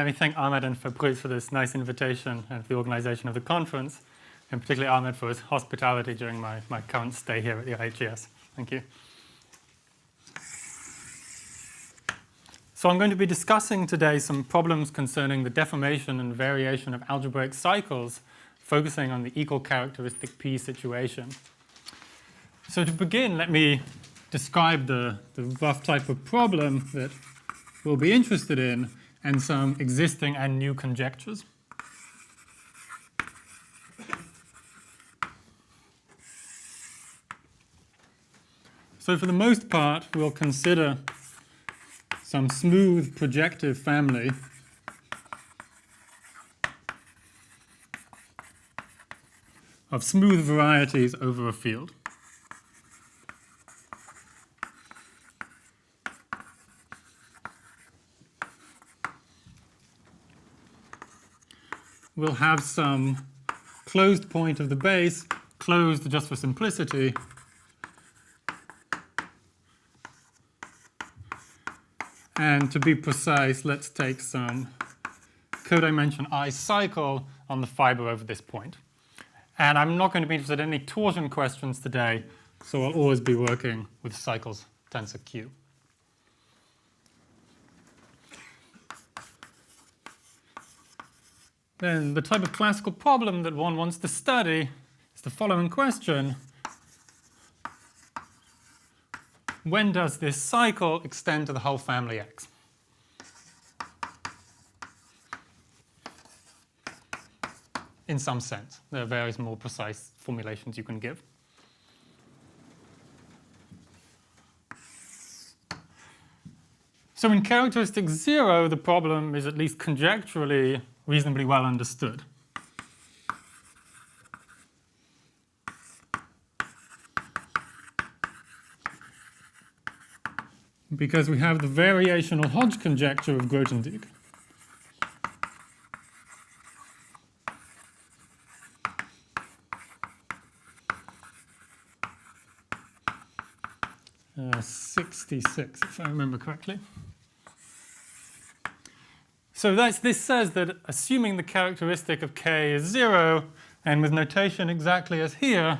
let me thank Ahmed and Fabrice for this nice invitation and for the organization of the conference, and particularly Ahmed for his hospitality during my current stay here at the IHES. Thank you. So I'm going to be discussing today some problems concerning the deformation and variation of algebraic cycles, focusing on the equal characteristic P situation. So to begin, let me describe the rough type of problem that we'll be interested in and some existing and new conjectures. So for the most part, we'll consider some smooth projective family of smooth varieties over a field. We'll have some closed point of the base, closed just for simplicity, and to be precise, let's take some codimension I cycle on the fiber over this point. And I'm not going to be interested in any torsion questions today, so I'll always be working with cycles tensor Q. Then the type of classical problem that one wants to study is the following question. When does this cycle extend to the whole family X? In some sense. There are various more precise formulations you can give. So in characteristic 0, the problem is at least conjecturally reasonably well understood. Because we have the variational Hodge conjecture of Grothendieck. Uh, 66, if I remember correctly. So this says that assuming the characteristic of K is 0, and with notation exactly as here,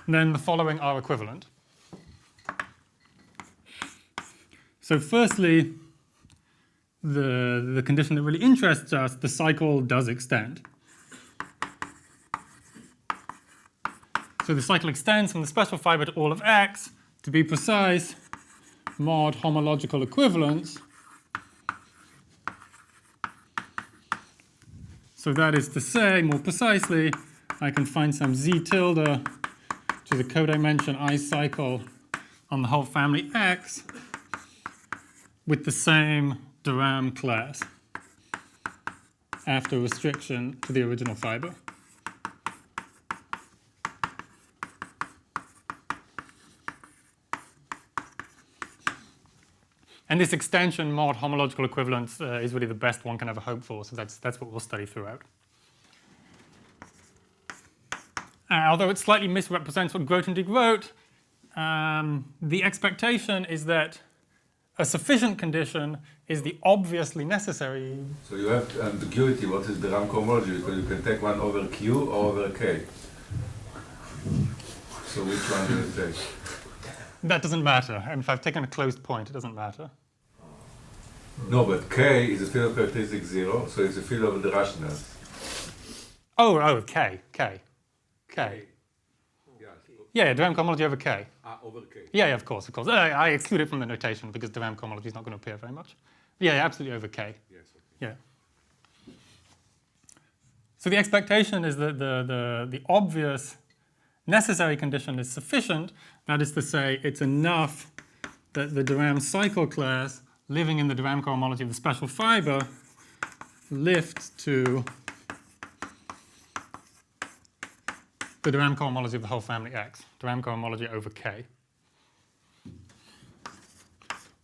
then the following are equivalent. So firstly, the condition that really interests us, the cycle does extend. So the cycle extends from the special fiber to all of X. To be precise, mod homological equivalence. So that is to say, more precisely, I can find some Z tilde to the codimension I cycle on the whole family X with the same de Rham class after restriction to the original fiber. And this extension, mod homological equivalence, is really the best one can ever hope for, so that's what we'll study throughout. Although it slightly misrepresents what Grothendieck wrote, the expectation is that a sufficient condition is the obviously necessary. So you have ambiguity, what is the Rham cohomology, because you can take 1 over Q or over K. So which one do you take? That doesn't matter. And if I've taken a closed point, it doesn't matter. No, but K is a field of characteristic 0, so it's a field of the rationals. Oh, K. Yeah, de Rham cohomology over K. Over K. Yeah, of course. I exclude it from the notation because de Rham cohomology is not going to appear very much. Yeah, absolutely over K. Yes, okay. Yeah. So the expectation is that the obvious necessary condition is sufficient. That is to say, it's enough that the de Rham cycle class living in the de Rham cohomology of the special fiber lifts to the de Rham cohomology of the whole family X, de Rham cohomology over K.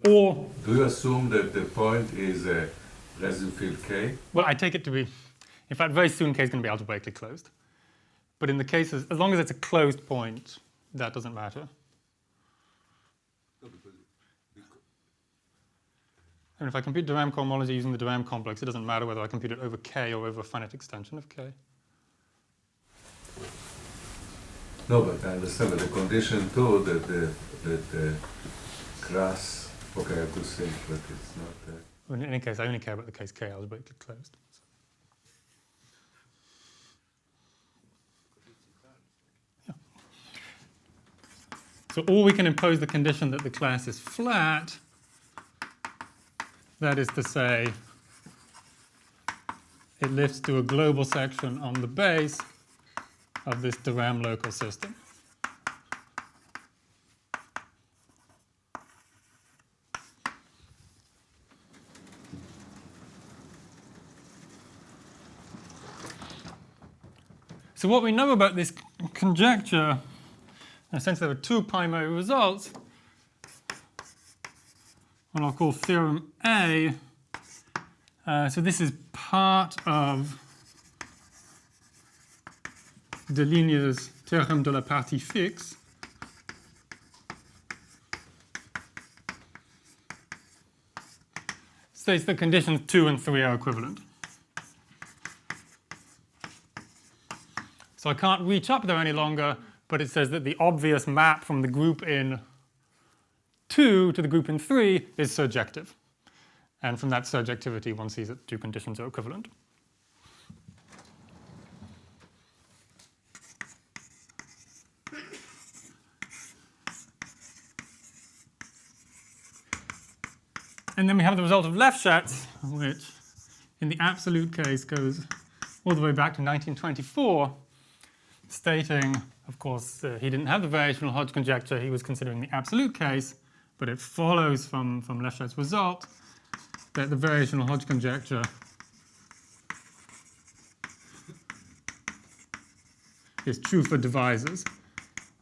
Or do you assume that the point is a residue field K? Well, I take it to be, in fact, very soon K is going to be algebraically closed. But in the cases, as long as it's a closed point, that doesn't matter. And if I compute de Rham cohomology using the de Rham complex, it doesn't matter whether I compute it over K or over a finite extension of K. No, but I understand that the condition too that the class. Okay, I have to think, but it's not. Well, in any case, I only care about the case K algebraically closed. Yeah. So or we can impose the condition that the class is flat. That is to say, it lifts to a global section on the base of this de Rham local system. So what we know about this conjecture, in a sense there are two primary results. What I'll call theorem A. So this is part of de Ligne's théorème de la partie fixe. States that conditions 2 and 3 are equivalent. So I can't reach up there any longer, but it says that the obvious map from the group in 2 to the group in 3 is surjective. And from that surjectivity, one sees that two conditions are equivalent. And then we have the result of Lefschetz, which in the absolute case goes all the way back to 1924, stating, of course, he didn't have the variational Hodge conjecture, he was considering the absolute case, but it follows from Lefschetz's result that the variational Hodge conjecture is true for divisors,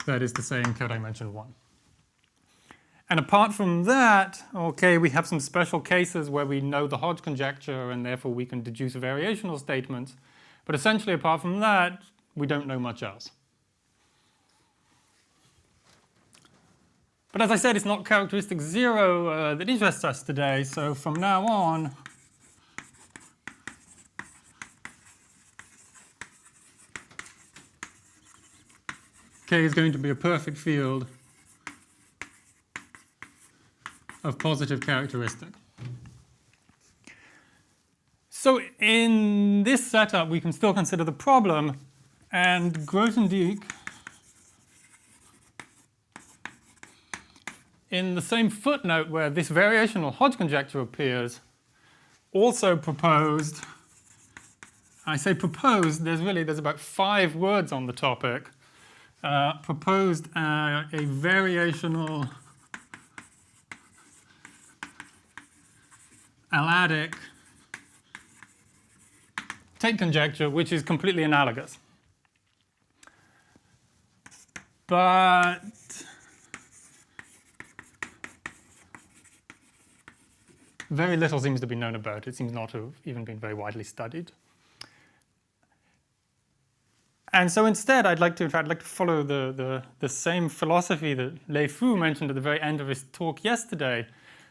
that is to say in codimension 1. And apart from that, okay, we have some special cases where we know the Hodge conjecture and therefore we can deduce variational statements. But essentially, apart from that, we don't know much else. But as I said, it's not characteristic 0 that interests us today. So from now on, K is going to be a perfect field of positive characteristic. So in this setup, we can still consider the problem, and Grothendieck, in the same footnote where this variational Hodge conjecture appears, also proposed, I say proposed, there's about 5 words on the topic, proposed a variational Aladic Tate conjecture, which is completely analogous. But very little seems to be known about it. It seems not to have even been very widely studied. And so instead, I'd like to follow the same philosophy that Lei Fu mentioned at the very end of his talk yesterday,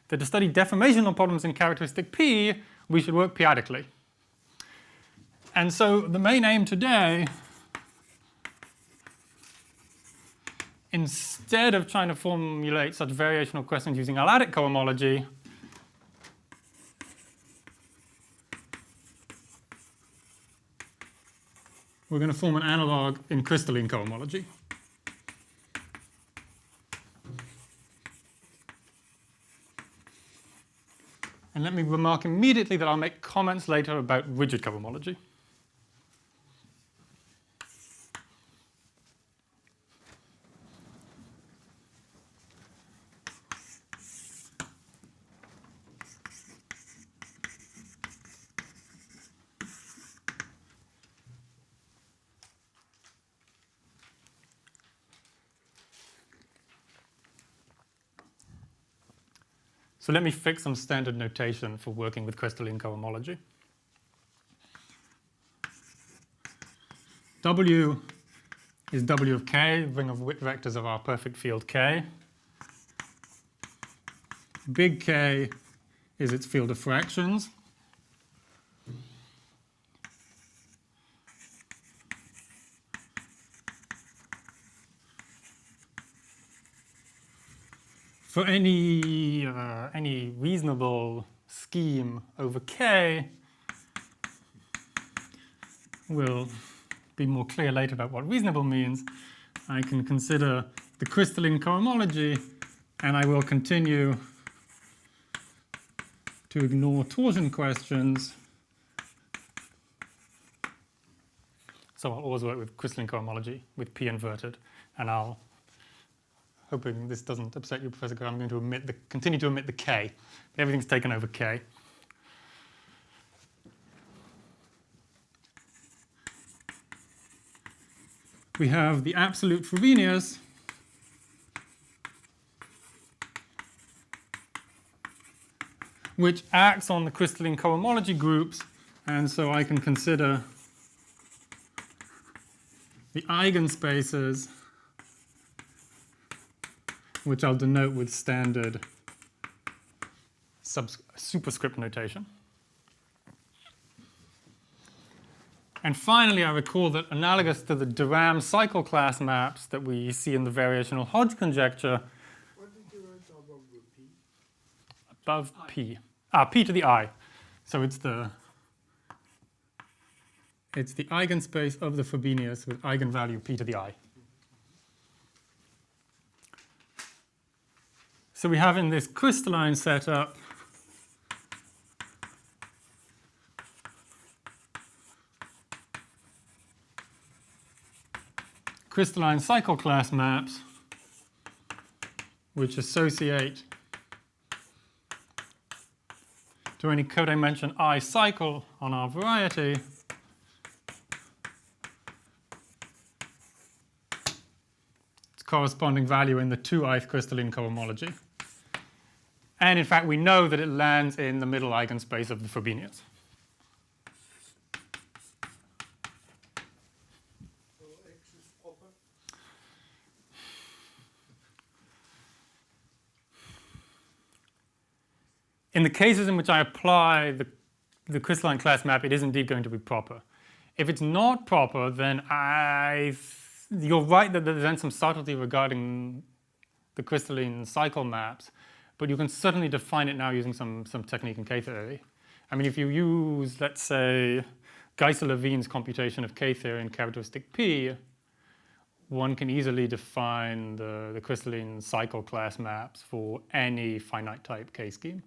that to study deformational problems in characteristic P, we should work p-adically. And so the main aim today, instead of trying to formulate such variational questions using Aladic cohomology, we're going to form an analog in crystalline cohomology. And let me remark immediately that I'll make comments later about rigid cohomology. So let me fix some standard notation for working with crystalline cohomology. W is W of K, ring of Witt vectors of our perfect field K. Big K is its field of fractions. For any reasonable scheme over K, we'll be more clear later about what reasonable means. I can consider the crystalline cohomology, and I will continue to ignore torsion questions. So I'll always work with crystalline cohomology with P inverted, and I'll, hoping this doesn't upset you, Professor Kerr, I'm going to continue to omit the K. Everything's taken over K. We have the absolute Frobenius, which acts on the crystalline cohomology groups, and so I can consider the eigenspaces, which I'll denote with standard superscript notation. And finally, I recall that analogous to the de Rham cycle class maps that we see in the variational Hodge conjecture. What did you write above the P? Above P. P to the I. So it's the eigenspace of the Frobenius with eigenvalue P to the I. So we have in this crystalline setup crystalline cycle class maps which associate to any codimension I cycle on our variety its corresponding value in the 2ith crystalline cohomology. And in fact, we know that it lands in the middle eigenspace of the Frobenius. So X is proper? In the cases in which I apply the crystalline class map, it is indeed going to be proper. If it's not proper, then you're right that there's then some subtlety regarding the crystalline cycle maps, but you can certainly define it now using some technique in K-theory. I mean, if you use, let's say, Geisser-Levine's computation of K-theory and characteristic P, one can easily define the crystalline cycle class maps for any finite type K-scheme.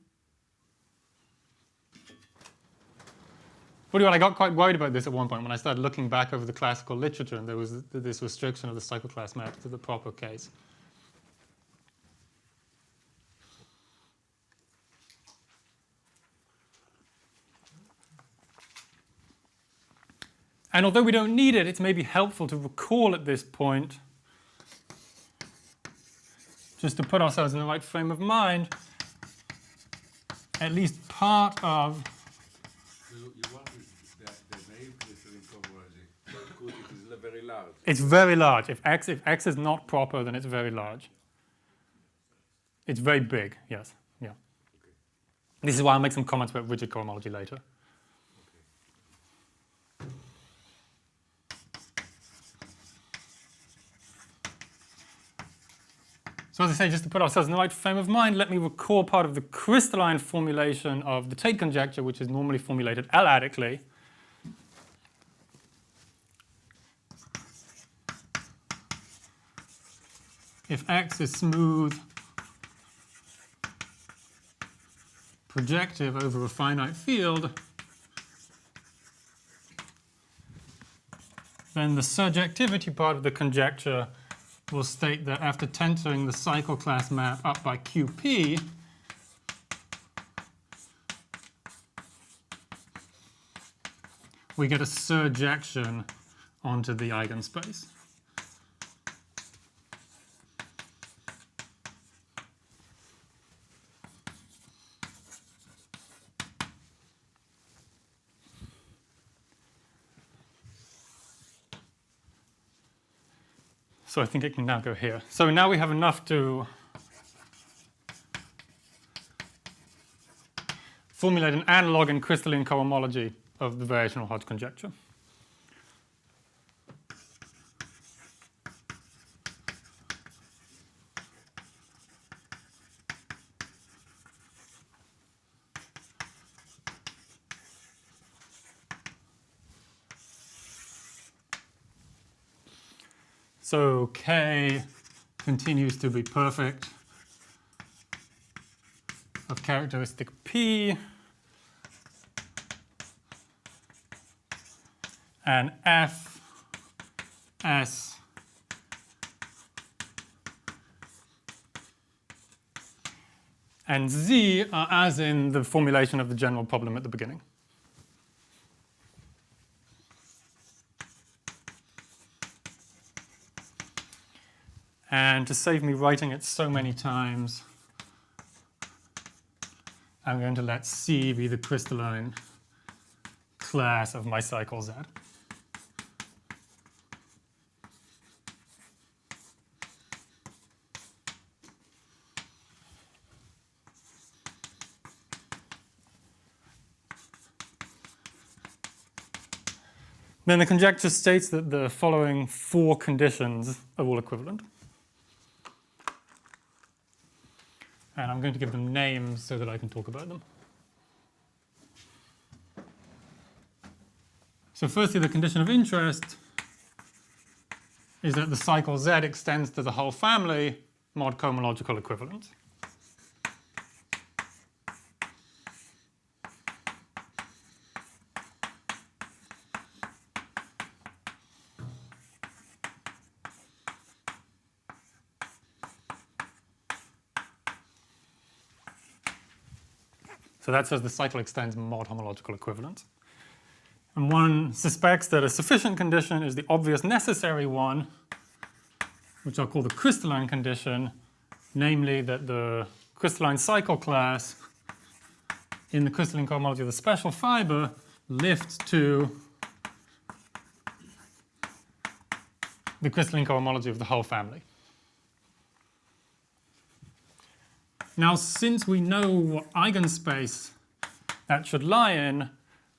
But I got quite worried about this at one point when I started looking back over the classical literature, and there was this restriction of the cycle class maps to the proper case. And although we don't need it, it's maybe helpful to recall at this point, just to put ourselves in the right frame of mind, at least part of. You want the naive crystalline cohomology, because it is very large. It's very large. If X is not proper, then it's very large. It's very big, yes. Yeah. Okay. This is why I'll make some comments about rigid cohomology later. So as I say, just to put ourselves in the right frame of mind, let me recall part of the crystalline formulation of the Tate conjecture, which is normally formulated L-adically. If X is smooth, projective over a finite field, then the surjectivity part of the conjecture will state that after tensing the cycle class map up by QP, we get a surjection onto the eigenspace. So I think it can now go here. So now we have enough to formulate an analog in crystalline cohomology of the variational Hodge conjecture. So K continues to be perfect of characteristic P, and F, S, and Z are as in the formulation of the general problem at the beginning. And to save me writing it so many times, I'm going to let C be the crystalline class of my cycle Z. Then the conjecture states that the following 4 conditions are all equivalent. And I'm going to give them names so that I can talk about them. So firstly, the condition of interest is that the cycle Z extends to the whole family mod cohomological equivalence. So that says the cycle extends mod homological equivalence. And one suspects that a sufficient condition is the obvious necessary one, which I'll call the crystalline condition, namely that the crystalline cycle class in the crystalline cohomology of the special fiber lifts to the crystalline cohomology of the whole family. Now, since we know what eigenspace that should lie in,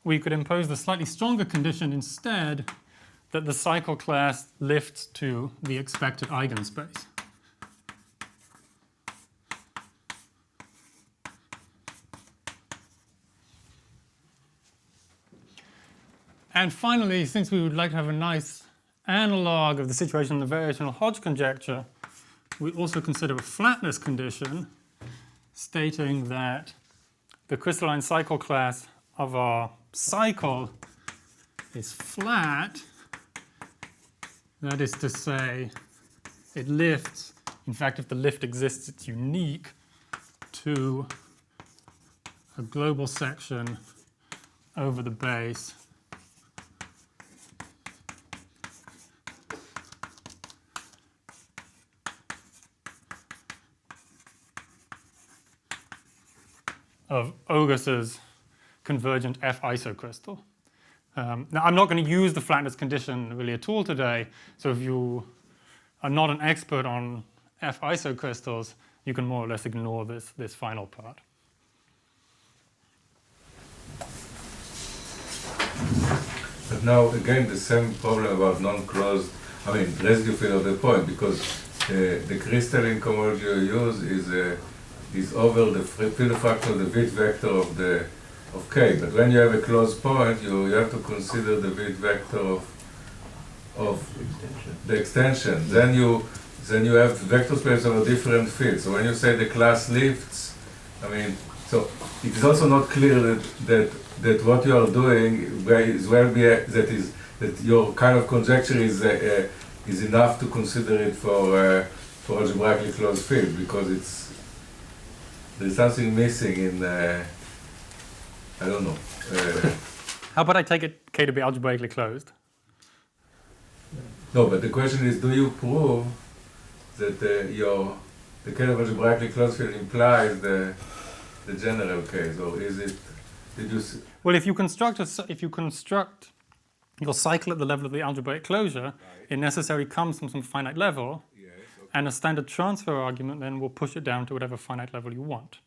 we could impose the slightly stronger condition instead that the cycle class lifts to the expected eigenspace. And finally, since we would like to have a nice analog of the situation in the variational Hodge conjecture, we also consider a flatness condition stating that the crystalline cycle class of our cycle is flat. That is to say, it lifts. In fact, if the lift exists, it's unique to a global section over the base of Augus's convergent F isocrystal. Now, I'm not going to use the flatness condition really at all today, so if you are not an expert on F isocrystals, you can more or less ignore this final part. But now, again, the same problem about non-closed, residue field of the point, because the crystalline cohomology you use is over the field factor of the bit vector of K. But when you have a closed point, you have to consider the bit vector of the extension. Then you have vector space over different fields. So when you say the class lifts, so it is also not clear that what you are doing that your kind of conjecture is enough to consider it for algebraically closed field, because there's something missing in I don't know. How about I take it K to be algebraically closed? No, but the question is, do you prove that the K of algebraically closed field implies the general case, or is it? Did you? Well, if you construct your cycle at the level of the algebraic closure, right, it necessarily comes from some finite level, yes, okay, and a standard transfer argument then will push it down to whatever finite level you want.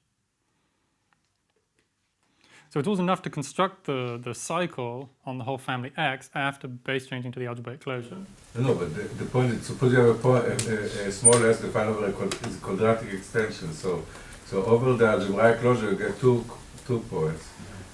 So it was enough to construct the cycle on the whole family X after base changing to the algebraic closure. No, but the point is, suppose you have a small s defined over is a quadratic extension. So over the algebraic closure, you get two points.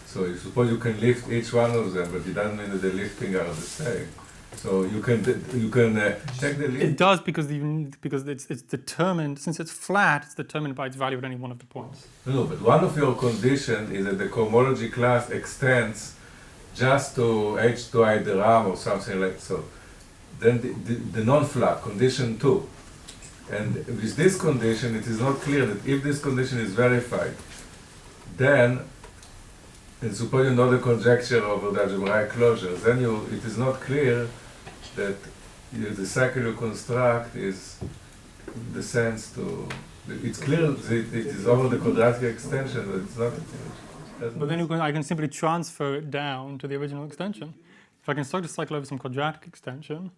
So you suppose you can lift each one of them, but it doesn't mean that the lifting are the same. So you can take the lift. It does because it's determined, since it's flat, it's determined by its value at any one of the points. No, but one of your conditions is that the cohomology class extends just to H2I the RAM or something like so. Then the non-flat, condition 2. And with this condition, it is not clear that if this condition is verified, then, and suppose you know the conjecture over the algebraic closures, then it is not clear that the cycle you construct is the sense to. It's clear that it is over the quadratic extension, but it's not. But then I can simply transfer it down to the original extension. If I construct a cycle over some quadratic extension,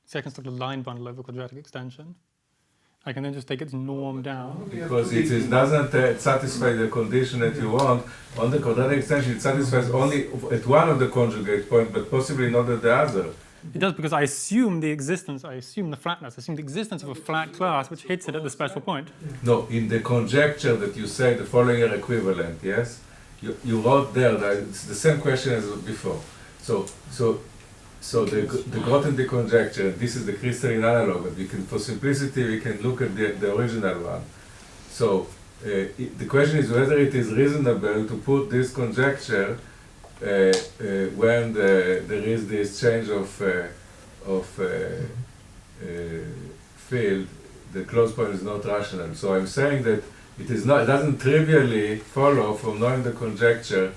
say I construct a line bundle over quadratic extension, I can then just take its norm down. Because it doesn't satisfy the condition that you want. On the quadratic extension, it satisfies only at one of the conjugate points, but possibly not at the other. It does because I assume the existence, I assume the flatness, I assume the existence of a flat class which hits it at the special point. No, in the conjecture that you say the following are equivalent, yes? You wrote there that it's the same question as before. So the Grothendieck conjecture, this is the crystalline analog, but for simplicity, we can look at the original one. So the question is whether it is reasonable to put this conjecture when there is this change of field, the closed point is not rational. So I'm saying that it doesn't trivially follow from knowing the conjecture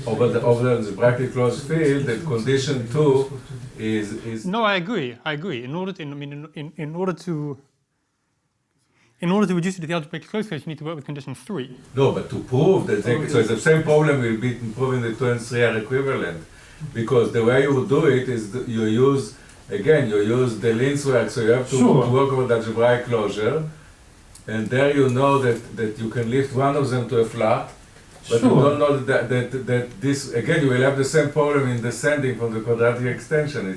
over the bracket closed field that condition 2 is. No, I agree. In order to reduce it to the algebraic closed case, you need to work with condition 3. No, but to prove that so it's the same problem will be in proving that 2 and 3 are equivalent. Because the way you would do it is you use the Linz work, so you have to work over the algebraic closure, and there you know that you can lift one of them to a flat, but you don't know that this, again, you will have the same problem in descending from the quadratic extension.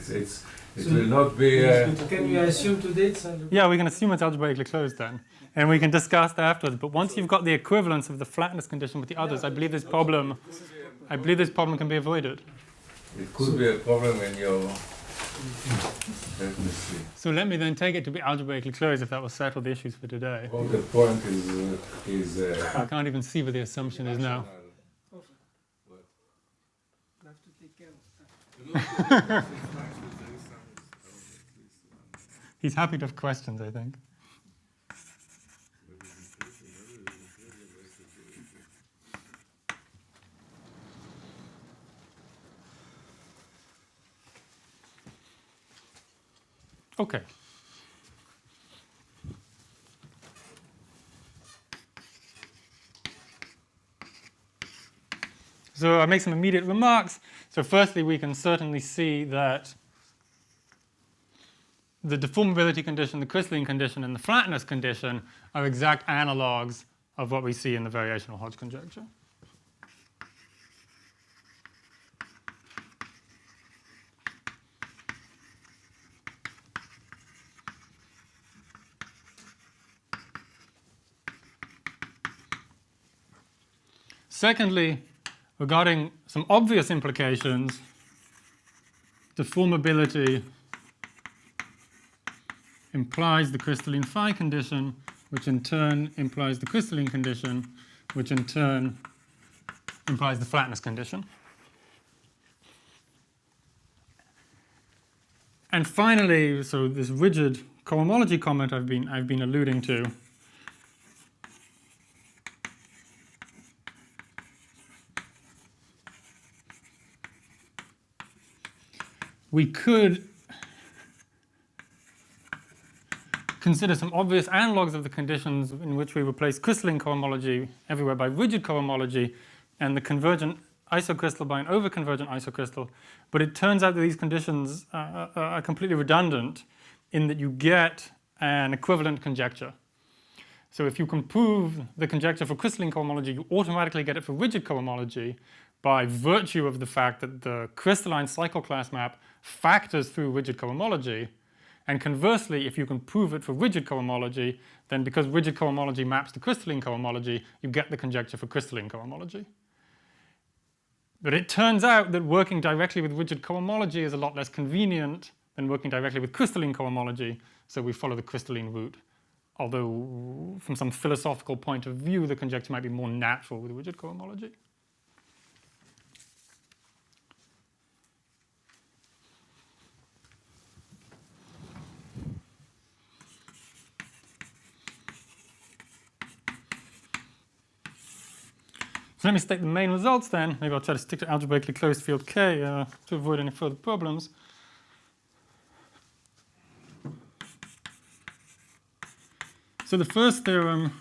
It will not be. Can we assume today it's Yeah, we can assume it's algebraically closed then. And we can discuss that afterwards. But once you've got the equivalence of the flatness condition with the others, I believe this problem can be avoided. It could be a problem in your. Let me see. So let me then take it to be algebraically closed if that will settle the issues for today. Well, the point is. I can't even see what the assumption is now. I have to take care of. He's happy to have questions, I think. Okay. So I make some immediate remarks. So firstly, we can certainly see that the deformability condition, the crystalline condition, and the flatness condition are exact analogues of what we see in the variational Hodge conjecture. Secondly, regarding some obvious implications, deformability implies the crystalline phi condition, which in turn implies the crystalline condition, which in turn implies the flatness condition. And finally, so this rigid cohomology comment I've been alluding to, we could consider some obvious analogues of the conditions in which we replace crystalline cohomology everywhere by rigid cohomology and the convergent isocrystal by an overconvergent isocrystal. But it turns out that these conditions are completely redundant in that you get an equivalent conjecture. So if you can prove the conjecture for crystalline cohomology, you automatically get it for rigid cohomology by virtue of the fact that the crystalline cycle class map factors through rigid cohomology. And conversely, if you can prove it for rigid cohomology, then because rigid cohomology maps to crystalline cohomology, you get the conjecture for crystalline cohomology. But it turns out that working directly with rigid cohomology is a lot less convenient than working directly with crystalline cohomology, so we follow the crystalline route. Although, from some philosophical point of view, the conjecture might be more natural with rigid cohomology. So let me state the main results then. Maybe I'll try to stick to algebraically closed field K to avoid any further problems. So the first theorem,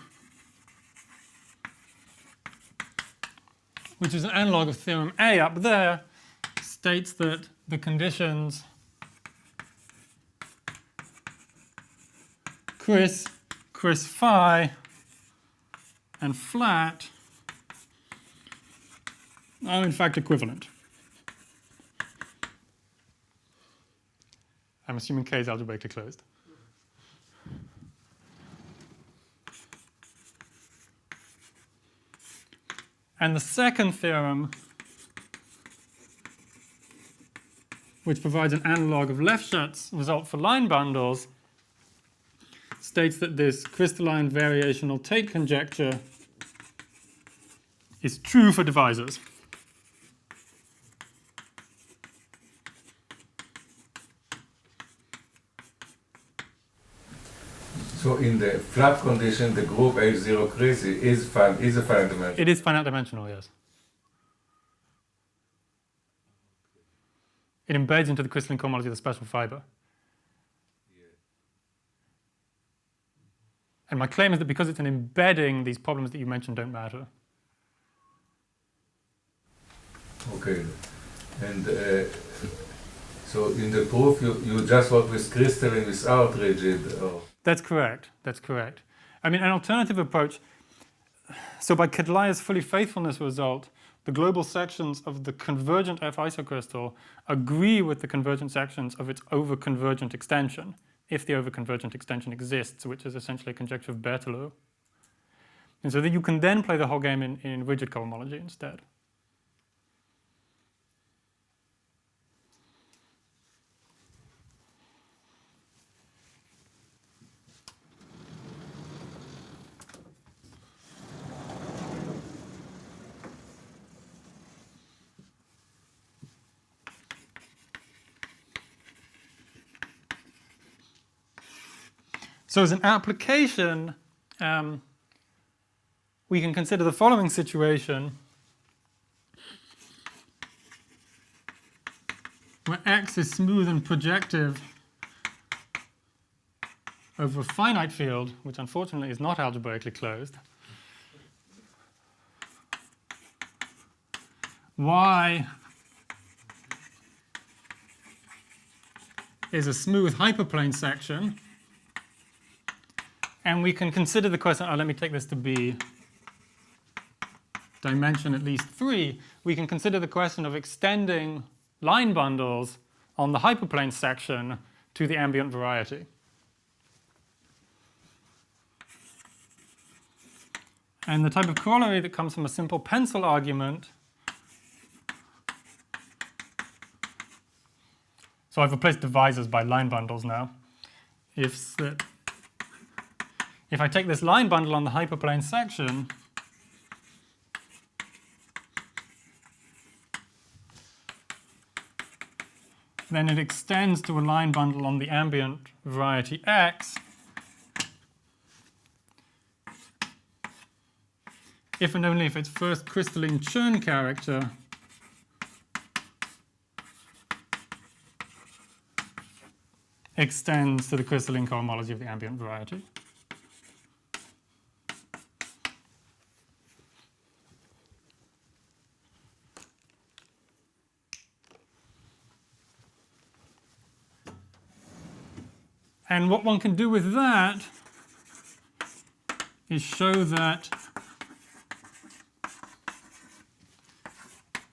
which is an analog of theorem A up there, states that the conditions Chris phi, and flat are in fact equivalent. I'm assuming K is algebraically closed. And the second theorem, which provides an analog of Lefschet's result for line bundles, states that this crystalline variational Tate conjecture is true for divisors. So in the flat condition, the group H0 Chris is a finite dimension. It is finite dimensional, yes. It embeds into the crystalline cohomology of the special fiber. And my claim is that because it's an embedding, these problems that you mentioned don't matter. Okay. And so in the proof, you just work with crystalline without rigid? Or? That's correct. That's correct. I mean, an alternative approach, so by Kedlaya's fully faithfulness result, the global sections of the convergent F isocrystal agree with the convergent sections of its over-convergent extension, if the over-convergent extension exists, which is essentially a conjecture of Berthelot. And so that you can then play the whole game in rigid cohomology instead. So as an application, we can consider the following situation, where X is smooth and projective over a finite field, which unfortunately is not algebraically closed. Y is a smooth hyperplane section. And we can consider the question, let me take this to be dimension at least 3. We can consider the question of extending line bundles on the hyperplane section to the ambient variety. And the type of corollary that comes from a simple pencil argument. So I've replaced divisors by line bundles now. If I take this line bundle on the hyperplane section, then it extends to a line bundle on the ambient variety X if and only if its first crystalline Chern character extends to the crystalline cohomology of the ambient variety. And what one can do with that is show that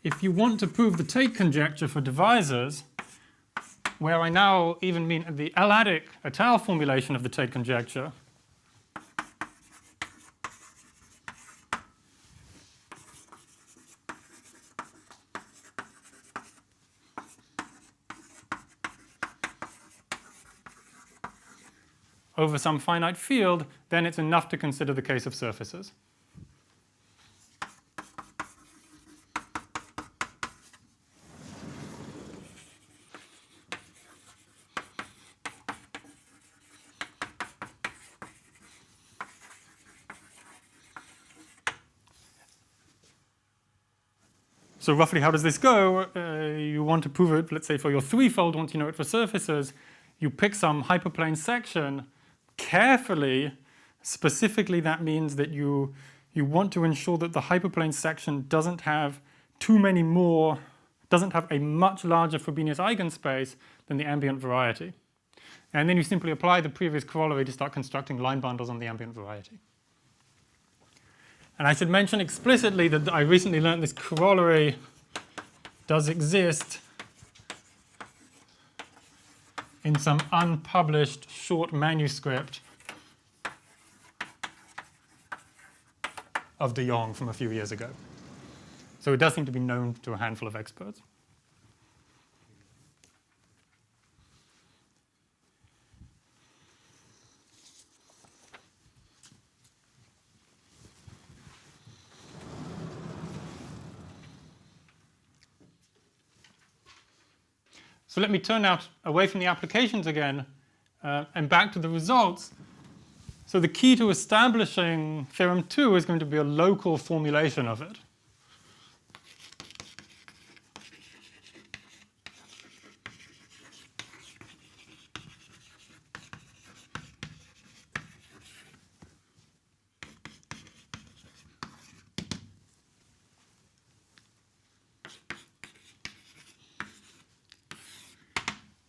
if you want to prove the Tate conjecture for divisors, where I now even mean the L-adic et al. Formulation of the Tate conjecture, over some finite field, then it's enough to consider the case of surfaces. So roughly, how does this go? You want to prove it, let's say, for your threefold, once you know it for surfaces. You pick some hyperplane section carefully. Specifically, that means that you want to ensure that the hyperplane section doesn't have doesn't have a much larger Frobenius eigenspace than the ambient variety. And then you simply apply the previous corollary to start constructing line bundles on the ambient variety. And I should mention explicitly that I recently learned this corollary does exist in some unpublished short manuscript of de Jong from a few years ago. So it does seem to be known to a handful of experts. So let me turn now away from the applications again and back to the results. So the key to establishing theorem 2 is going to be a local formulation of it.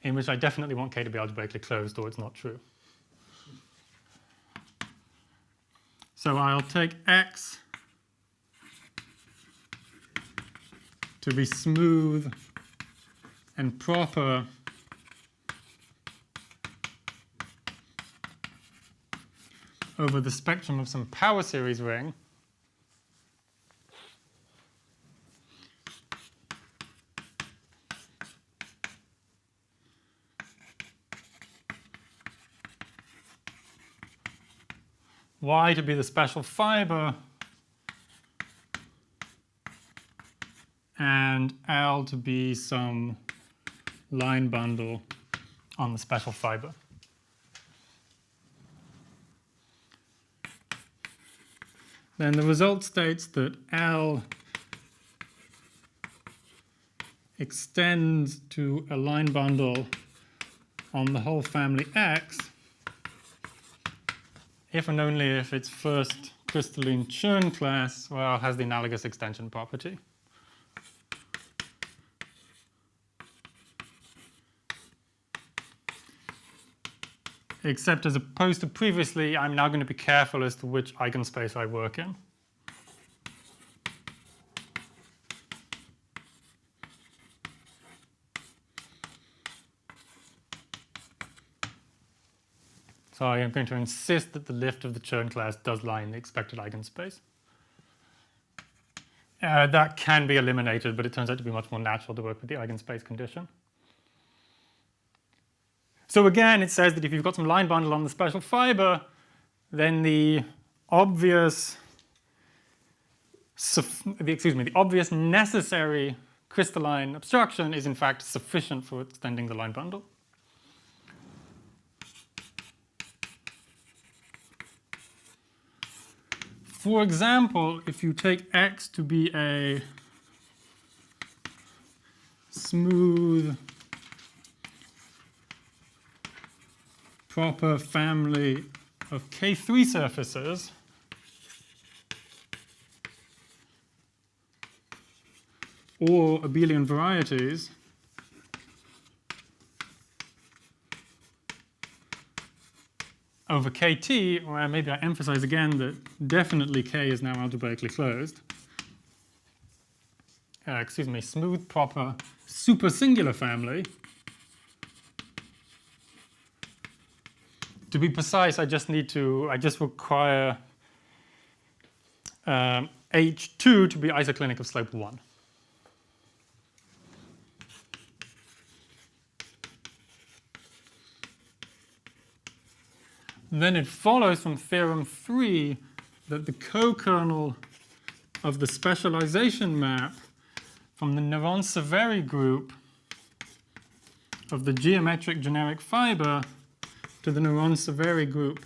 In which I definitely want K to be algebraically closed, or it's not true. So I'll take X to be smooth and proper over the spectrum of some power series ring. Y to be the special fiber, and L to be some line bundle on the special fiber. Then the result states that L extends to a line bundle on the whole family X if and only if its first crystalline Chern class, well, has the analogous extension property. Except as opposed to previously, I'm now going to be careful as to which eigenspace I work in. So I am going to insist that the lift of the Chern class does lie in the expected eigenspace. That can be eliminated, but it turns out to be much more natural to work with the eigenspace condition. So again, it says that if you've got some line bundle on the special fiber, then the obvious necessary crystalline obstruction is in fact sufficient for extending the line bundle. For example, if you take X to be a smooth, proper family of K3 surfaces, or abelian varieties, over kt, where maybe I emphasize again that definitely k is now algebraically closed. Smooth proper supersingular family. To be precise, I just require H2 to be isoclinic of slope 1. Then it follows from theorem 3 that the co-kernel of the specialization map from the Néron-Severi group of the geometric generic fiber to the Néron-Severi group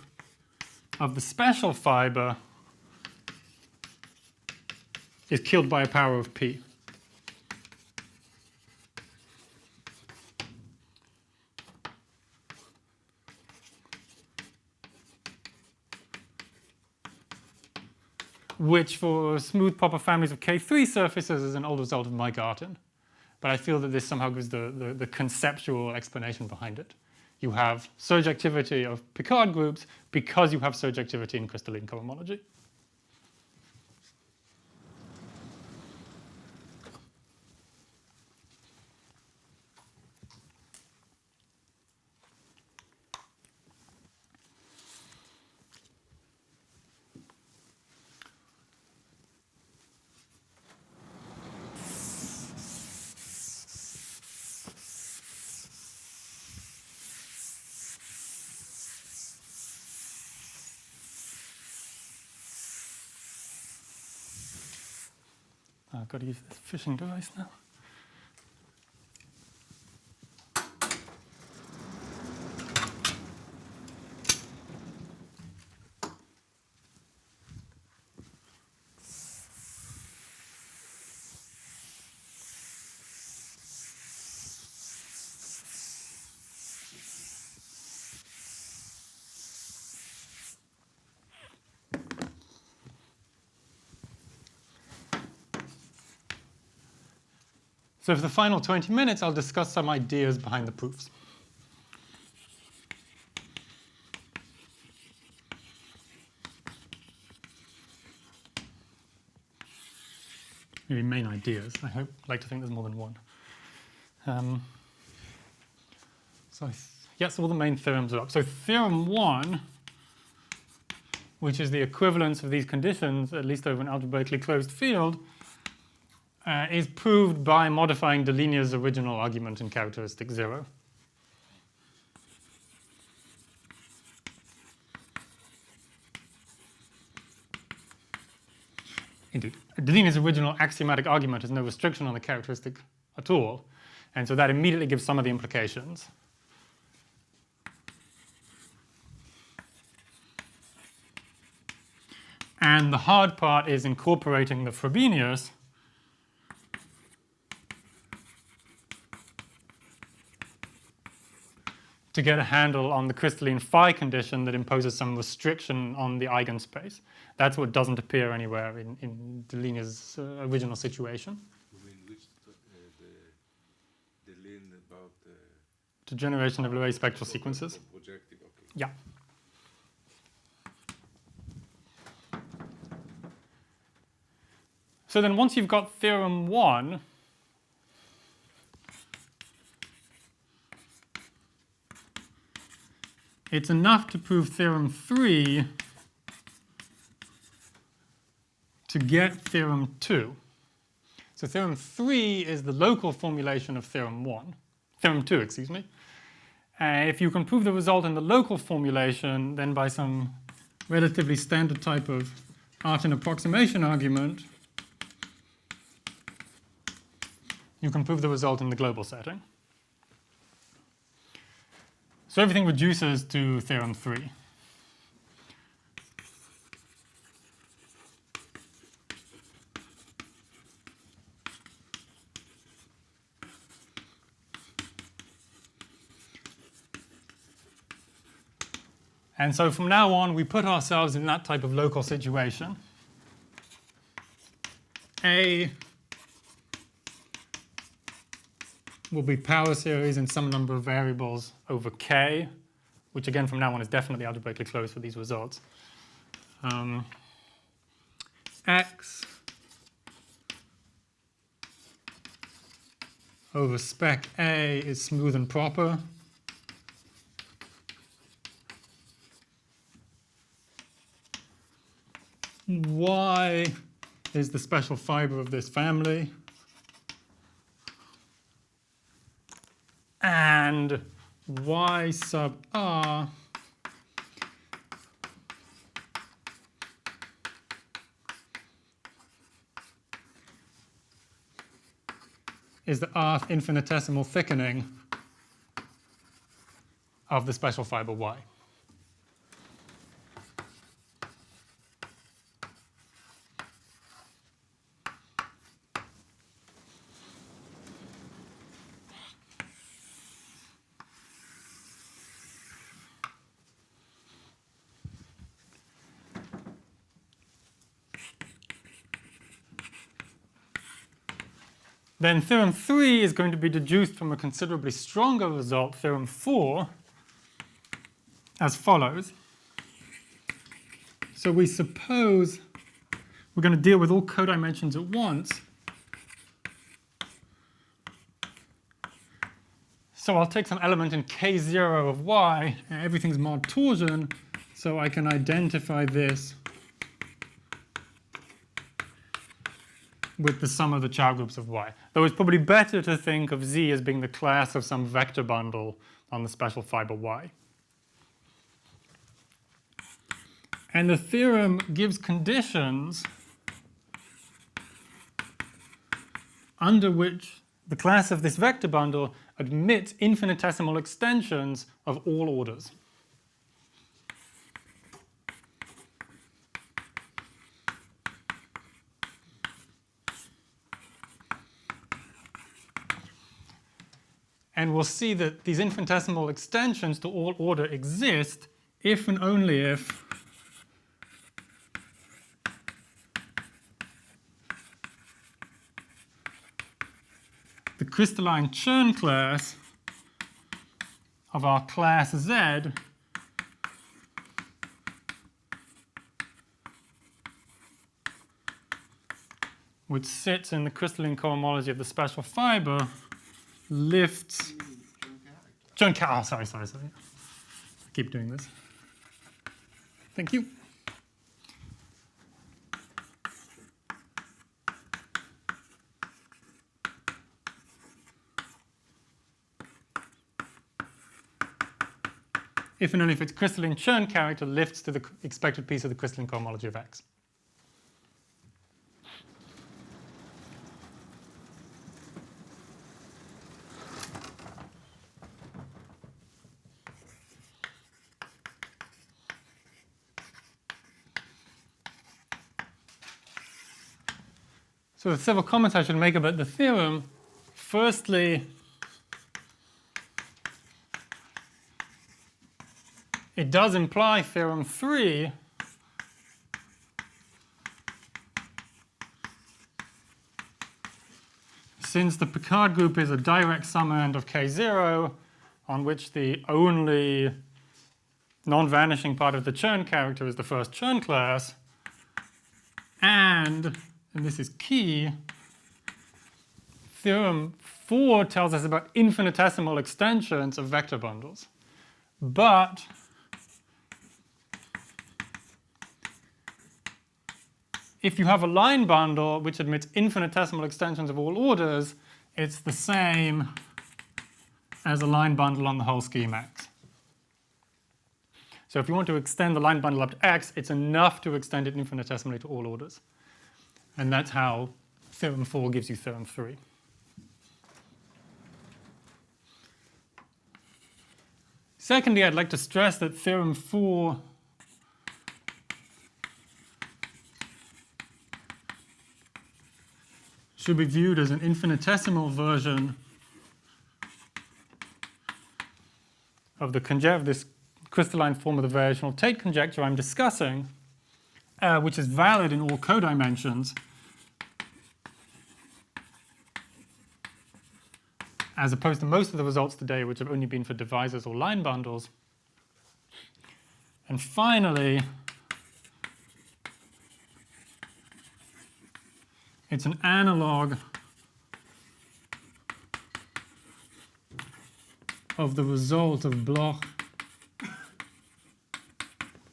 of the special fiber is killed by a power of p. Which for smooth proper families of K3 surfaces is an old result of Mike-Artin. But I feel that this somehow gives the conceptual explanation behind it. You have surjectivity of Picard groups because you have surjectivity in crystalline cohomology. I've got to use this fishing device now. So for the final 20 minutes, I'll discuss some ideas behind the proofs. Maybe main ideas. I'd like to think there's more than one. So all the main theorems are up. So theorem 1, which is the equivalence of these conditions, at least over an algebraically closed field, is proved by modifying Deligner's original argument in characteristic 0. Indeed, Deligner's original axiomatic argument has no restriction on the characteristic at all, and so that immediately gives some of the implications. And the hard part is incorporating the Frobenius to get a handle on the crystalline phi condition that imposes some restriction on the eigenspace. That's what doesn't appear anywhere in Deligner's original situation. You mean which the line about The generation of Leray spectral sequences. projective? Okay. Yeah. So then once you've got theorem 1, it's enough to prove theorem 3 to get theorem 2. So theorem 3 is the local formulation of theorem 2, excuse me. If you can prove the result in the local formulation, then by some relatively standard type of Artin approximation argument, you can prove the result in the global setting. So everything reduces to theorem 3. And so from now on, we put ourselves in that type of local situation. A will be power series in some number of variables over k, which again from now on is definitely algebraically closed for these results. X over spec A is smooth and proper. Y is the special fiber of this family. And Y sub R is the rth infinitesimal thickening of the special fiber Y. Then theorem 3 is going to be deduced from a considerably stronger result, theorem 4, as follows. So we suppose we're going to deal with all codimensions at once. So I'll take some element in K0 of Y, and everything's mod torsion, so I can identify this with the sum of the Chow groups of Y. Though it's probably better to think of Z as being the class of some vector bundle on the special fiber Y. And the theorem gives conditions under which the class of this vector bundle admits infinitesimal extensions of all orders. And we'll see that these infinitesimal extensions to all order exist if and only if the crystalline Chern class of our class Z which sits in the crystalline cohomology of the special fiber lifts Chern character. Oh, sorry. I keep doing this. Thank you. If and only if its crystalline Chern character lifts to the expected piece of the crystalline cohomology of X. So the several comments I should make about the theorem. Firstly, it does imply theorem 3 since the Picard group is a direct summand of K0 on which the only non-vanishing part of the Chern character is the first Chern class, and this is key, theorem 4 tells us about infinitesimal extensions of vector bundles. But if you have a line bundle which admits infinitesimal extensions of all orders, it's the same as a line bundle on the whole scheme X. So if you want to extend the line bundle up to X, it's enough to extend it infinitesimally to all orders. And that's how theorem 4 gives you theorem 3. Secondly, I'd like to stress that theorem 4 should be viewed as an infinitesimal version of this crystalline form of the variational Tate conjecture I'm discussing, which is valid in all codimensions, as opposed to most of the results today, which have only been for divisors or line bundles. And finally, it's an analog of the result of Bloch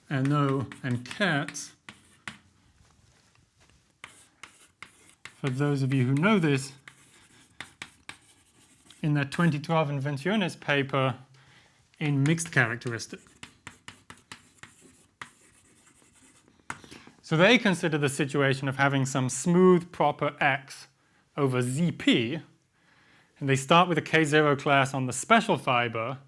and Katz. For those of you who know this, in their 2012 Inventiones paper in mixed characteristic. So they consider the situation of having some smooth proper X over ZP, and they start with a K0 class on the special fiber,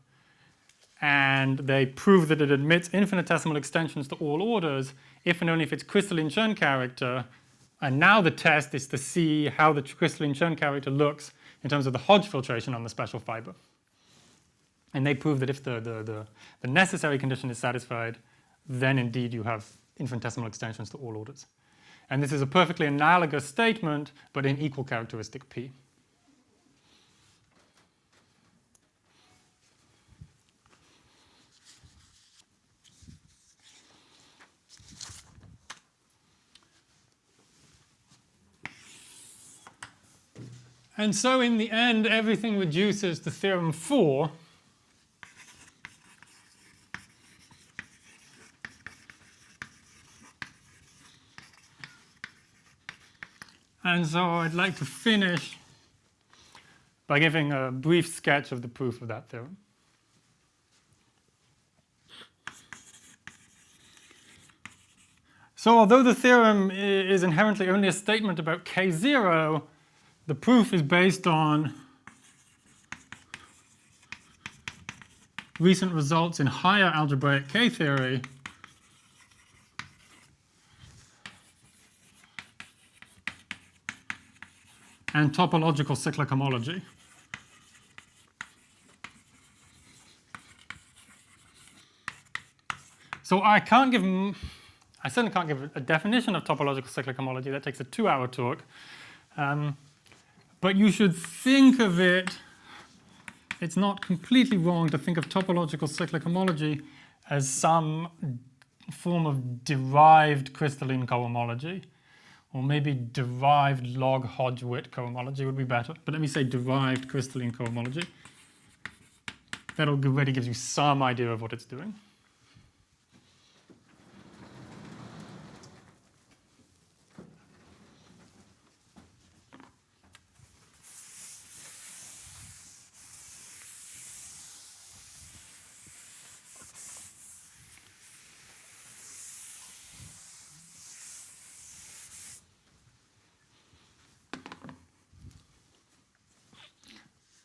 and they prove that it admits infinitesimal extensions to all orders if and only if it's crystalline Chern character. And now the test is to see how the crystalline Chern character looks in terms of the Hodge filtration on the special fiber. And they prove that if the necessary condition is satisfied, then indeed you have infinitesimal extensions to all orders. And this is a perfectly analogous statement, but in equal characteristic P. And so in the end, everything reduces to theorem 4. And so I'd like to finish by giving a brief sketch of the proof of that theorem. So although the theorem is inherently only a statement about K0, the proof is based on recent results in higher algebraic K theory and topological cyclic homology. So I certainly can't give a definition of topological cyclic homology. That takes a 2-hour talk. But you should think of it, it's not completely wrong to think of topological cyclic homology as some form of derived crystalline cohomology, or maybe derived log Hodge-Witt cohomology would be better. But let me say derived crystalline cohomology. That already gives you some idea of what it's doing.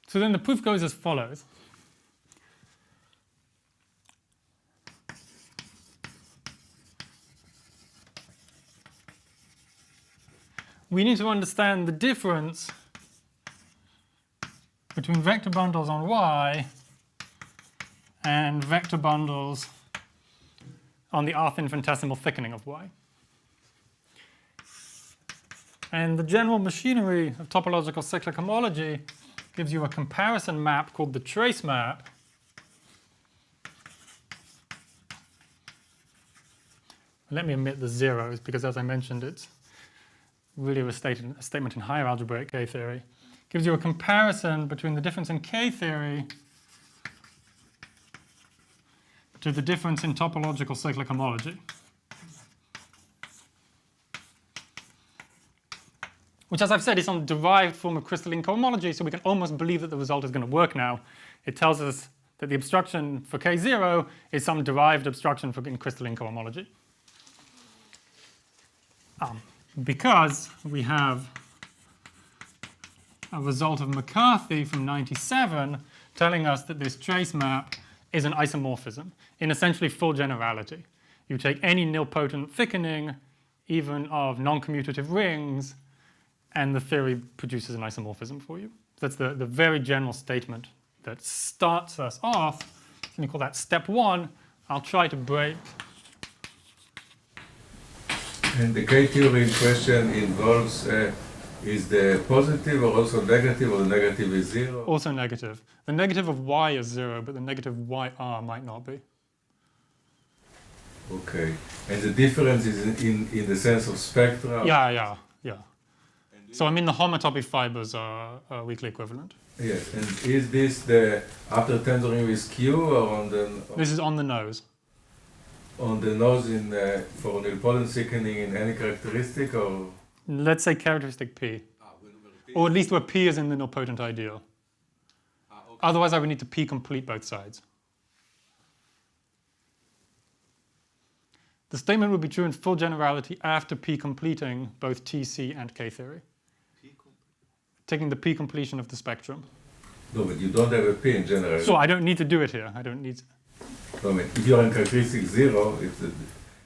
So then the proof goes as follows. We need to understand the difference between vector bundles on Y and vector bundles on the rth infinitesimal thickening of Y. And the general machinery of topological cyclic homology gives you a comparison map called the trace map. Let me omit the zeros because, as I mentioned, it's really a statement in higher algebraic K theory. Gives you a comparison between the difference in K theory to the difference in topological cyclic homology. Which, as I've said, is some derived form of crystalline cohomology, so we can almost believe that the result is going to work now. It tells us that the obstruction for K0 is some derived obstruction in crystalline cohomology. Because we have a result of McCarthy from '97 telling us that this trace map is an isomorphism in essentially full generality. You take any nilpotent thickening, even of non-commutative rings, and the theory produces an isomorphism for you. That's the very general statement that starts us off. Let me call that step 1. I'll try to break. And the K theory in question involves, is the positive or also negative, or the negative is 0? Also negative. The negative of Y is 0, but the negative YR might not be. Okay. And the difference is in the sense of spectra? Yeah. So I mean the homotopy fibers are weakly equivalent. Yes, and is this the after tensoring with Q or on the This is on the nose. nose in for nilpotent thickening in any characteristic or? Let's say characteristic P. Or at least where P is in the nilpotent ideal. Okay. Otherwise I would need to P complete both sides. The statement would be true in full generality after P completing both TC and K theory. Taking the P completion of the spectrum. No, but you don't have a P in general. So I don't need to do it here. I don't need to. No, I mean, if you're in characteristic 0, it's a...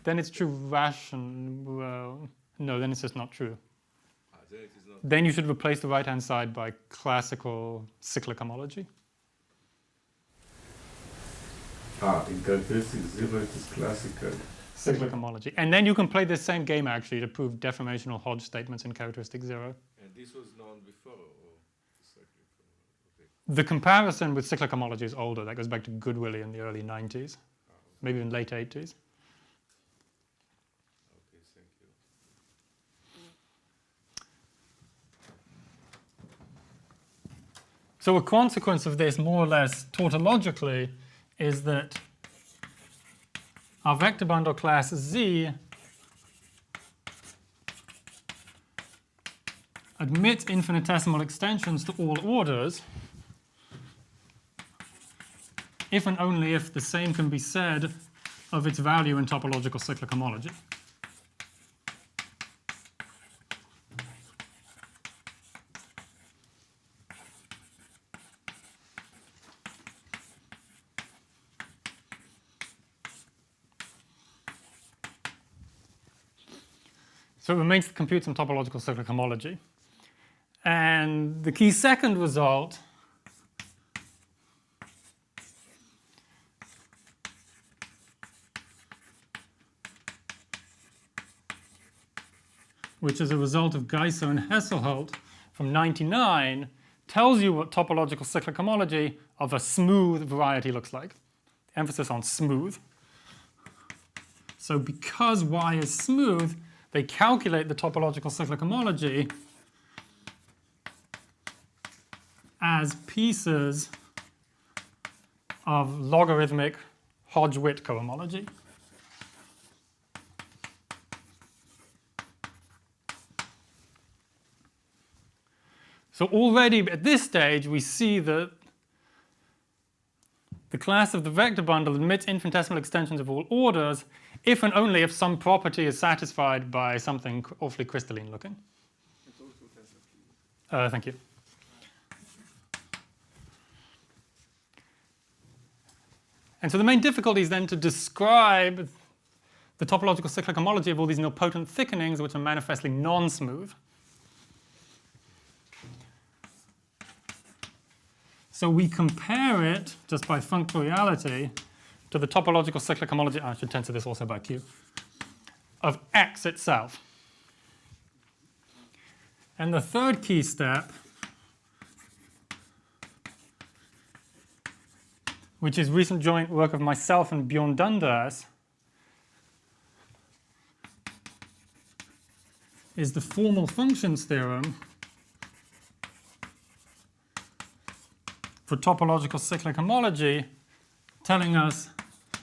Then it's true well, no, then it's just not true. Then it is not. Then you should replace the right-hand side by classical cyclic homology. In characteristic 0 it is classical. Cyclic homology. And then you can play this same game actually to prove deformational Hodge statements in characteristic 0. And this was known before? Or cyclic? Okay. The comparison with cyclic homology is older. That goes back to Goodwillie in the early 90s, maybe even late 80s. Okay, thank you. So a consequence of this, more or less tautologically, is that our vector bundle class Z admits infinitesimal extensions to all orders if and only if the same can be said of its value in topological cyclic homology. So it remains to compute some topological cyclic homology. And the key second result which is a result of Geisser and Hesselholt from 99, tells you what topological cyclic homology of a smooth variety looks like. Emphasis on smooth. So because Y is smooth, they calculate the topological cyclic homology as pieces of logarithmic Hodge-Witt cohomology. So already at this stage, we see that the class of the vector bundle admits infinitesimal extensions of all orders if and only if some property is satisfied by something awfully crystalline looking. It also has a P. Thank you. And so the main difficulty is then to describe the topological cyclic homology of all these nilpotent thickenings which are manifestly non-smooth. So we compare it, just by functoriality, to the topological cyclic homology, I should tensor this also by Q, of X itself. And the third key step, which is recent joint work of myself and Bjorn Dundas, is the formal functions theorem for topological cyclic homology, telling us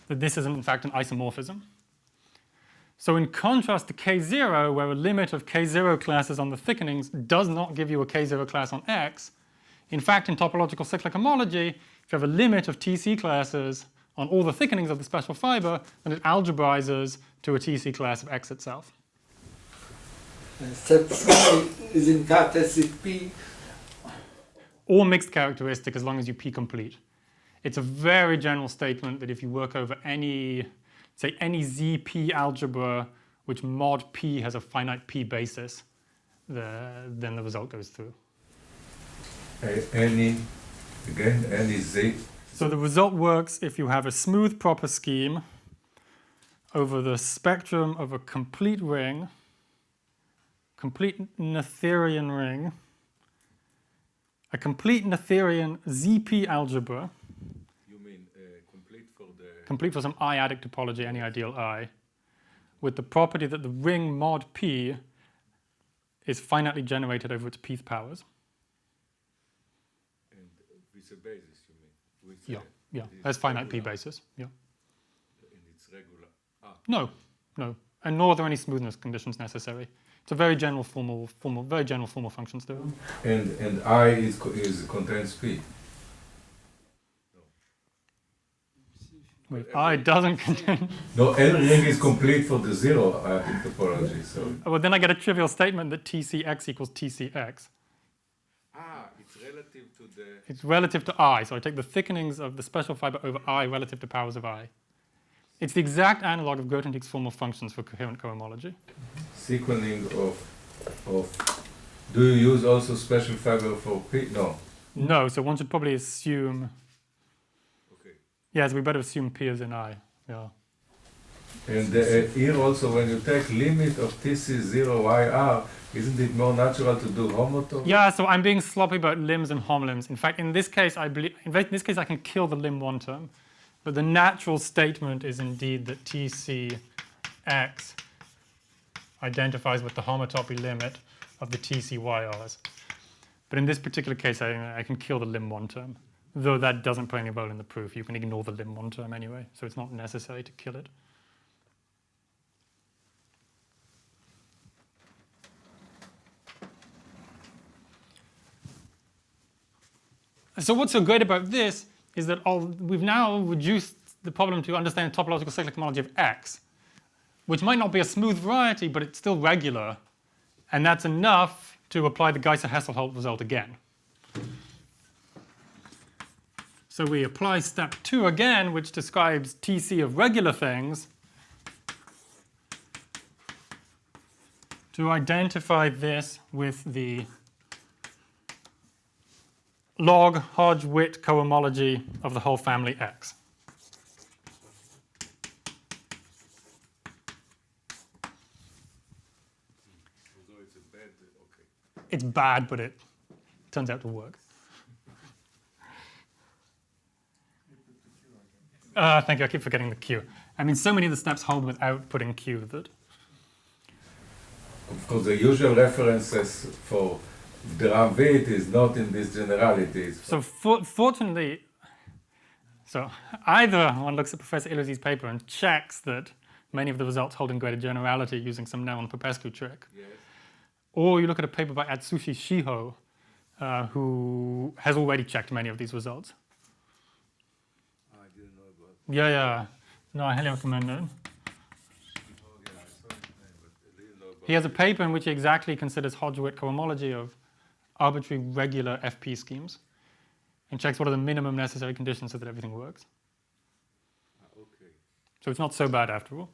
that this is in fact an isomorphism. So in contrast to K0, where a limit of K0 classes on the thickenings does not give you a K0 class on X, in fact in topological cyclic homology, if you have a limit of TC classes on all the thickenings of the special fiber, then it algebraizes to a TC class of X itself. Set C is in characteristic P. Or mixed characteristic as long as you P complete. It's a very general statement that if you work over any, say any ZP algebra which mod P has a finite P basis, then the result goes through. Any Z. So the result works if you have a smooth proper scheme over the spectrum of a complete ring, complete Noetherian ring, a complete Noetherian ZP algebra. You mean complete for the... complete for some I-adic topology, any ideal I, with the property that the ring mod P is finitely generated over its pth powers. And with a basis, you mean? With Yeah, it as is finite P regular. basis, yeah. And it's regular. No, and nor are there any smoothness conditions necessary. It's a very general formal functions theorem. And I is contains P. Wait, I doesn't contain. No, L ring is complete for the zero in topology. So Well, then I get a trivial statement that TCX equals TCX. it's relative to the. It's relative to I, so I take the thickenings of the special fiber over I relative to powers of I. It's the exact analog of Grothendieck's formal functions for coherent cohomology. Sequencing of. Do you use also special fiber for P? No. No, so one should probably assume. Okay. Yes, we better assume P is in I. Yeah. And here also, when you take limit of TC0YR, isn't it more natural to do homotope? Yeah, so I'm being sloppy about limbs and homolimbs. In fact, in this case, I can kill the lim one term, but the natural statement is indeed that TCX identifies with the homotopy limit of the TCYRs. But in this particular case, I can kill the lim one term, though that doesn't play any role in the proof. You can ignore the lim one term anyway, so it's not necessary to kill it. So what's so great about this is that we've now reduced the problem to understand the topological cyclic homology of X, which might not be a smooth variety, but it's still regular. And that's enough to apply the Geisser-Hesselholt result again. So we apply step 2 again, which describes TC of regular things, to identify this with the log Hodge-Witt cohomology of the whole family X. Although it's a bad, okay. It's bad, but it turns out to work. Thank you, I keep forgetting the Q. I mean, so many of the steps hold without putting Q that... Of course, the usual references for Derivative is not in these generalities. So fortunately, so either one looks at Professor Illuzi's paper and checks that many of the results hold in greater generality using some Neron-Popescu trick, Yes. or you look at a paper by Atsushi Shiho, who has already checked many of these results. I didn't know about. Yeah. No, I highly recommend it. Oh, yeah, I saw his name, but I didn't know about. He has a paper in which he exactly considers Hodge-Witt cohomology of arbitrary regular FP schemes and checks what are the minimum necessary conditions so that everything works. Okay. So it's not so bad after all.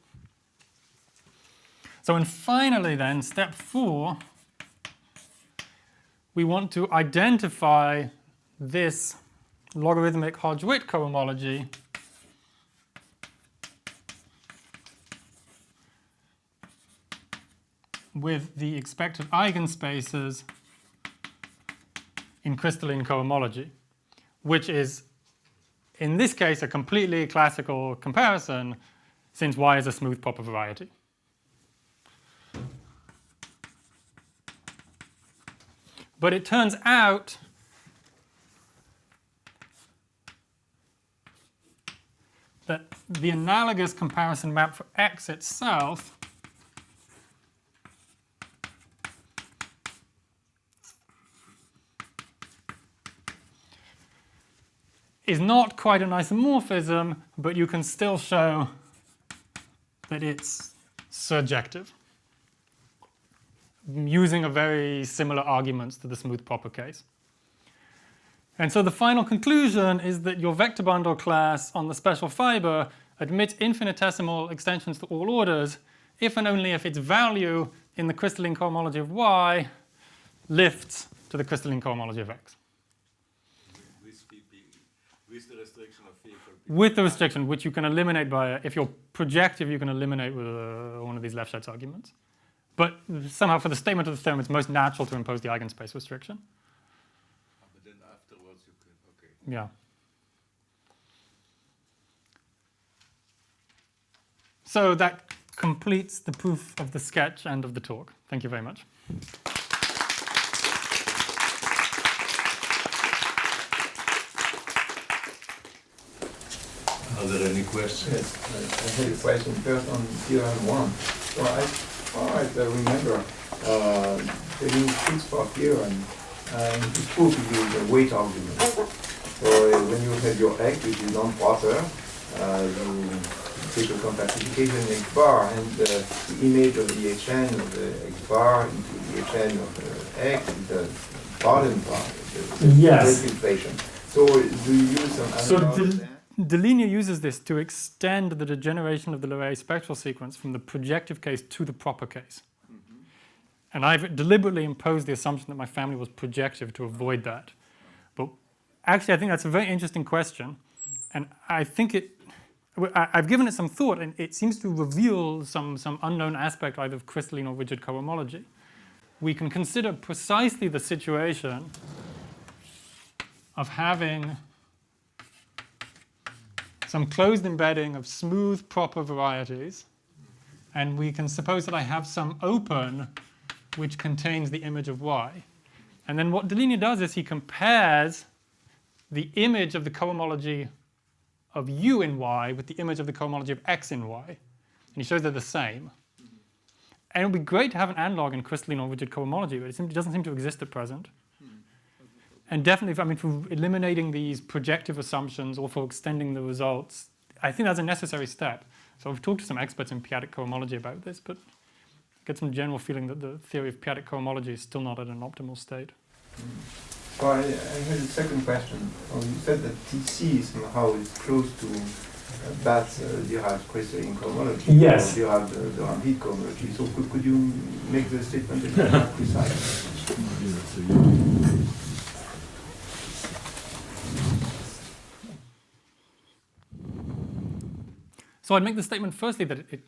So, and finally then, step 4, we want to identify this logarithmic Hodge-Witt cohomology with the expected eigenspaces in crystalline cohomology, which is, in this case, a completely classical comparison, since Y is a smooth proper variety. But it turns out that the analogous comparison map for X itself is not quite an isomorphism, but you can still show that it's surjective, using a very similar arguments to the smooth proper case. And so the final conclusion is that your vector bundle class on the special fiber admits infinitesimal extensions to all orders if and only if its value in the crystalline cohomology of Y lifts to the crystalline cohomology of X. With the restriction of phi equal p. With the restriction, which you can eliminate by, if you're projective, you can eliminate with one of these Lefschetz arguments. But somehow for the statement of the theorem, it's most natural to impose the eigenspace restriction. But then afterwards you can, okay. Yeah. So that completes the proof of the sketch and of the talk. Thank you very much. Are there any questions? Yes, I had a question first on theorem 1. So as far as I remember, the fixed for theorem, in this proof you use a weight argument. So when you have your x, which is non-proper, you take a compactification x bar, and the image of the hn of the x bar into the hn of x is the bottom part, the Yes. inflation. So do you use some analog there? Deligne uses this to extend the degeneration of the Leray spectral sequence from the projective case to the proper case. And I've deliberately imposed the assumption that my family was projective to avoid that. But actually, I think that's a very interesting question. And I think I've given it some thought, and it seems to reveal some unknown aspect either of crystalline or rigid cohomology. We can consider precisely the situation of having some closed embedding of smooth proper varieties, and we can suppose that I have some open which contains the image of y. And then what Deligne does is he compares the image of the cohomology of u in y with the image of the cohomology of x in y, and he shows they're the same. And it would be great to have an analog in crystalline or rigid cohomology, but it simply doesn't seem to exist at present. And definitely, I mean, for eliminating these projective assumptions or for extending the results, I think that's a necessary step. So I've talked to some experts in p-adic cohomology about this, but I get some general feeling that the theory of p-adic cohomology is still not at an optimal state. So I had a second question. You said that TC somehow is close to Bath-Dirac crystalline cohomology. Yes. You have the Ramvid cohomology. So could you make the statement a bit more precise? So I'd make the statement firstly that it,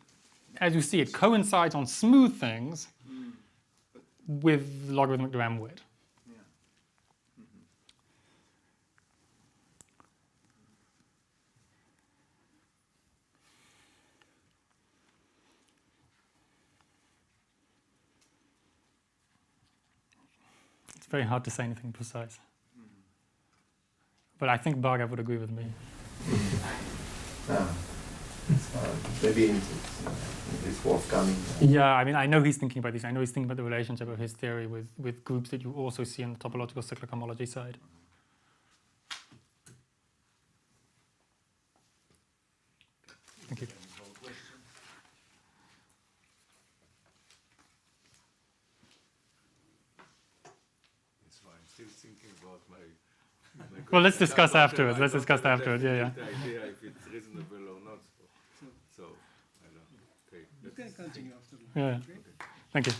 as you see, it coincides on smooth things with logarithmic Durand width. It's very hard to say anything precise. But I think Bhargav would agree with me. Maybe it's forthcoming. Yeah, I mean, I know he's thinking about this. I know he's thinking about the relationship of his theory with groups that you also see on the topological cyclic homology side. Thank you. It's fine. Still thinking about my Well, let's discuss afterwards. Let's discuss afterwards. Yeah, yeah. The idea if it's reasonable or not. So I don't. Okay. You can continue after. Yeah. Okay? Thank you.